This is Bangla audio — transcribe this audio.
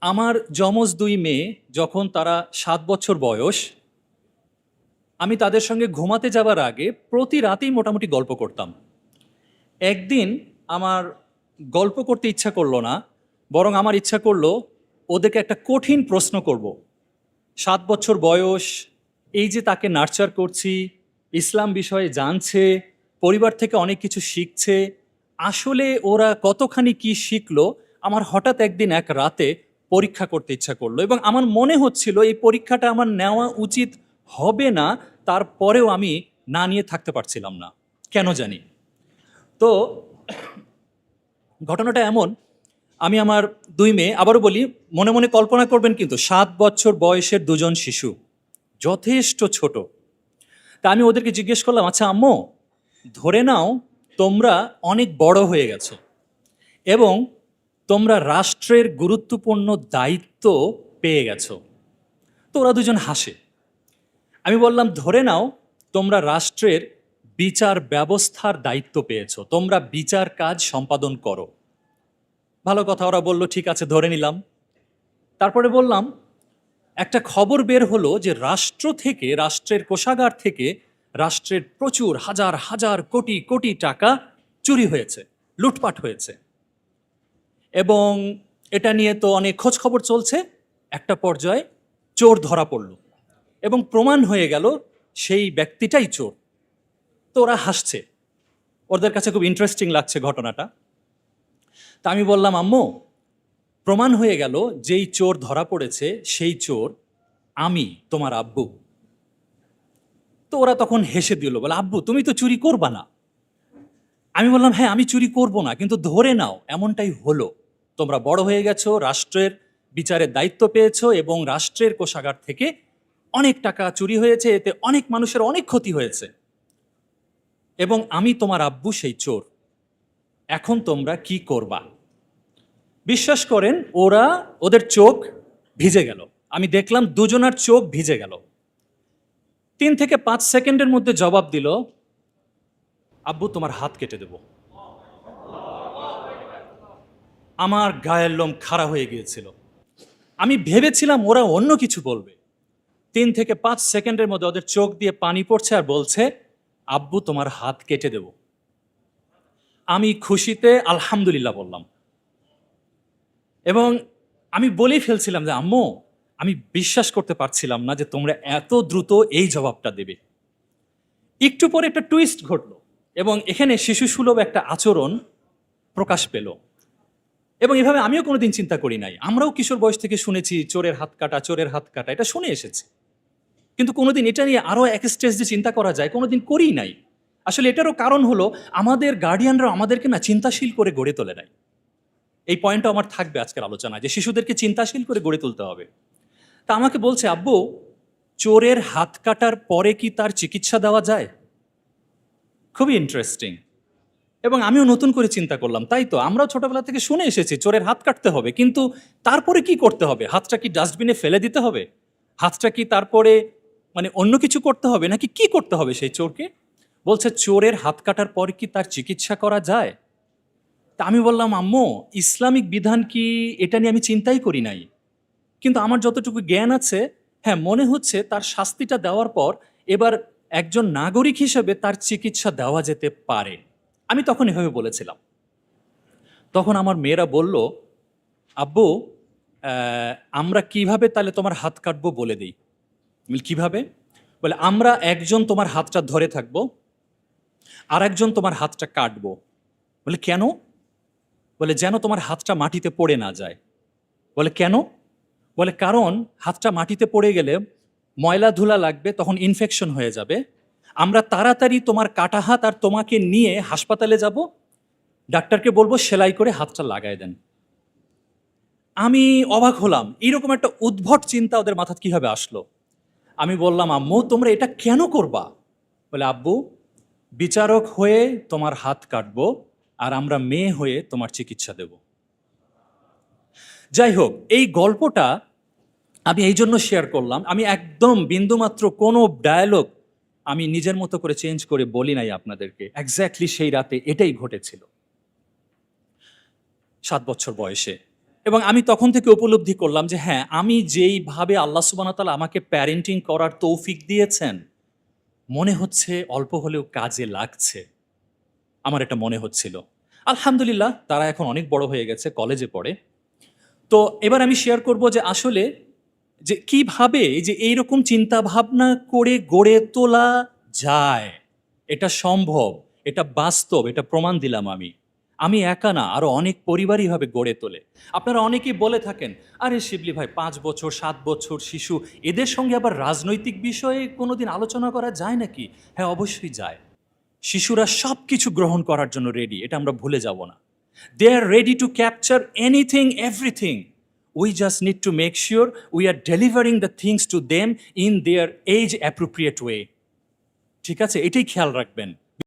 আমার যমজ ২ মেয়ে যখন তারা ৭ বছর বয়স, আমি তাদের সঙ্গে ঘুমাতে যাবার আগে প্রতি রাতেই মোটামুটি গল্প করতাম। একদিন আমার গল্প করতে ইচ্ছা করলো না, বরং আমার ইচ্ছা করলো ওদেরকে একটা কঠিন প্রশ্ন করব। ৭ বছর বয়স, এই যে তাকে নার্চার করছি, ইসলাম বিষয়ে জানছে, পরিবার থেকে অনেক কিছু শিখছে, আসলে ওরা কতখানি কি শিখলো, আমার হঠাৎ একদিন এক রাতে পরীক্ষা করতে ইচ্ছা করলো এবং আমার মনে হচ্ছিল এই পরীক্ষাটা আমার নেওয়া উচিত হবে না, তারপরেও আমি না নিয়ে থাকতে পারছিলাম না, কেন জানি। তো ঘটনাটা এমন, আমি আমার ২ মেয়ে, আবারও বলি, মনে মনে কল্পনা করবেন কিন্তু ৭ বছর বয়সের দুজন শিশু, যথেষ্ট ছোট। তা আমি ওদেরকে জিজ্ঞেস করলাম, আচ্ছা আম্মু, ধরে নাও তোমরা অনেক বড় হয়ে গেছো এবং তোমরা রাষ্ট্রের গুরুত্বপূর্ণ দায়িত্ব পেয়ে গেছো। তো ওরা দুজন হাসে। আমি বললাম, ধরে নাও তোমরা রাষ্ট্রের বিচার ব্যবস্থার দায়িত্ব পেয়েছো, তোমরা বিচার কাজ সম্পাদন করো। ভালো কথা, ওরা বলল ঠিক আছে, ধরে নিলাম। তারপরে বললাম, একটা খবর বের হলো যে রাষ্ট্র থেকে, রাষ্ট্রের কোষাগার থেকে রাষ্ট্রের প্রচুর হাজার হাজার কোটি কোটি টাকা চুরি হয়েছে, লুটপাট হয়েছে, এবং এটা নিয়ে তো অনেক খোঁজ খবর চলছে। একটা পর্যায়ে চোর ধরা পড়ল এবং প্রমাণ হয়ে গেল সেই ব্যক্তিটাই চোর। তো ওরা হাসছে, ওদের কাছে খুব ইন্টারেস্টিং লাগছে ঘটনাটা। তা আমি বললাম, আম্মু, প্রমাণ হয়ে গেল যেই চোর ধরা পড়েছে সেই চোর আমি, তোমার আব্বু। তো ওরা তখন হেসে দিল, বলে, আব্বু তুমি তো চুরি করবা না। আমি বললাম, হ্যাঁ আমি চুরি করব না, কিন্তু ধরে নাও এমনটাই হলো, তোমরা বড় হয়ে গেছো, রাষ্ট্রের বিচারের দায়িত্ব পেয়েছো এবং রাষ্ট্রের কোষাগার থেকে অনেক টাকা চুরি হয়েছে, এতে অনেক মানুষের অনেক ক্ষতি হয়েছে এবং আমি তোমার আব্বু সেই চোর। এখন তোমরা কি করবা? বিশ্বাস করেন, ওদের চোখ ভিজে গেল। আমি দেখলাম দুজনার চোখ ভিজে গেল। ৩ থেকে ৫ সেকেন্ডের মধ্যে জবাব দিল, আব্বু তোমার হাত কেটে দেব। আমার গায়ের লোম খাড়া হয়ে গিয়েছিল। আমি ভেবেছিলাম ওরা অন্য কিছু বলবে। ৩ থেকে ৫ সেকেন্ডের মধ্যে ওদের চোখ দিয়ে পানি পড়ছে আর বলছে, আব্বু তোমার হাত কেটে দেব। আমি খুশিতে আলহামদুলিল্লাহ বললাম এবং আমি বলেই ফেলছিলাম যে, আম্মু, আমি বিশ্বাস করতে পারছিলাম না যে তোমরা এত দ্রুত এই জবাবটা দেবে। একটু পরে একটা টুইস্ট ঘটল এবং এখানে শিশুসুলভ একটা আচরণ প্রকাশ পেল। এবং এভাবে আমিও কোনোদিন চিন্তা করি নাই। আমরাও কিশোর বয়স থেকে শুনেছি চোরের হাত কাটা, চোরের হাত কাটা, এটা শুনে এসেছি, কিন্তু কোনোদিন এটা নিয়ে আরো এক স্টেজ যে চিন্তা করা যায় কোনোদিন করিই নাই। আসলে এটারও কারণ হলো আমাদের গার্ডিয়ানরা আমাদেরকে না চিন্তাশীল করে গড়ে তোলে নাই। এই পয়েন্টটা আমার থাকবে আজকের আলোচনায়, যে শিশুদেরকে চিন্তাশীল করে গড়ে তুলতে হবে। তা আমাকে বলছে, আব্বু, চোরের হাত কাটার পরে কি তার চিকিৎসা দেওয়া যায়? খুবই ইন্টারেস্টিং। এবং আমিও নতুন করে চিন্তা করলাম, তাই তো আমরাও ছোটবেলা থেকে শুনে এসেছি চোরের হাত কাটতে হবে, কিন্তু তারপরে কি করতে হবে? হাতটা কি ডাস্টবিনে ফেলে দিতে হবে? হাতটা কি তারপরে মানে অন্য কিছু করতে হবে, নাকি কি করতে হবে সেই চোরকে? বলছে, চোরের হাত কাটার পর কি তার চিকিৎসা করা যায়? তা আমি বললাম, আম্মু, ইসলামিক বিধান কি, এটা নিয়ে আমি চিন্তাই করি নাই, কিন্তু আমার যতটুকু জ্ঞান আছে, হ্যাঁ মনে হচ্ছে তার শাস্তিটা দেওয়ার পর এবার একজন নাগরিক হিসেবে তার চিকিৎসা দেওয়া যেতে পারে। আমি তখন এভাবে বলেছিলাম। তখন আমার মেয়েরা বলল, আব্বু, আমরা কিভাবে তাহলে তোমার হাত কাটবো বলে দিই। কিভাবে? বলে, আমরা একজন তোমার হাতটা ধরে থাকবো, আর একজন তোমার হাতটা কাটবো। বলে, কেন? বলে, যেন তোমার হাতটা মাটিতে পড়ে না যায়। বলে, কেন? বলে, কারণ হাতটা মাটিতে পড়ে গেলে ময়লা ধুলা লাগবে, তখন ইনফেকশন হয়ে যাবে। আমরা তাড়াতাড়ি তোমার কাটা হাত আর তোমাকে নিয়ে হাসপাতালে যাব, ডাক্তারকে বলবো সেলাই করে হাতটা লাগায় দেন। আমি অবাক হলাম, এইরকম একটা উদ্ভট চিন্তা ওদের মাথায় কিভাবে আসলো। আমি বললাম, আম্মু, তোমরা এটা কেন করবা? বলে, আব্বু, বিচারক হয়ে তোমার হাত কাটবো আর আমরা মেয়ে হয়ে তোমার চিকিৎসা দেব। যাই হোক, এই গল্পটা আমি এই জন্য শেয়ার করলাম, আমি একদম বিন্দুমাত্র কোনো ডায়ালগ আমি নিজের মতো করে চেঞ্জ করে বলি নাই আপনাদেরকে। এক্স্যাক্টলি সেই রাতে এটাই ঘটেছিল, ৭ বছর বয়সে। এবং আমি তখন থেকে উপলব্ধি করলাম যে হ্যাঁ, আমি যেইভাবে আল্লাহ সুবহানাহু ওয়া তাআলা আমাকে প্যারেন্টিং করার তৌফিক দিয়েছেন, মনে হচ্ছে অল্প হলেও কাজে লাগছে। আমার এটা মনে হচ্ছিল। আলহামদুলিল্লাহ তারা এখন অনেক বড় হয়ে গেছে, কলেজে পড়ে। তো এবার আমি শেয়ার করব যে আসলে যে কিভাবে এই যে এইরকম চিন্তাভাবনা করে গড়ে তোলা যায়। এটা সম্ভব, এটা বাস্তব, এটা প্রমাণ দিলাম আমি। আমি একা না, আরো অনেক পরিবারই এভাবে গড়ে তোলে। আপনারা অনেকেই বলে থাকেন, "আরে শিবলি ভাই ৫ বছর, ৭ বছর শিশু, এদের সঙ্গে আবার রাজনৈতিক বিষয়ে কোনোদিন আলোচনা করা যায় নাকি?" হ্যাঁ, অবশ্যই যায়। শিশুরা সবকিছু গ্রহণ করার জন্য রেডি, এটা আমরা ভুলে যাব না। They are ready to capture anything, everything. We just need to make sure we are delivering the things to them in their as appropriate way. ঠিক আছে? এটাই খেয়াল রাখবেন।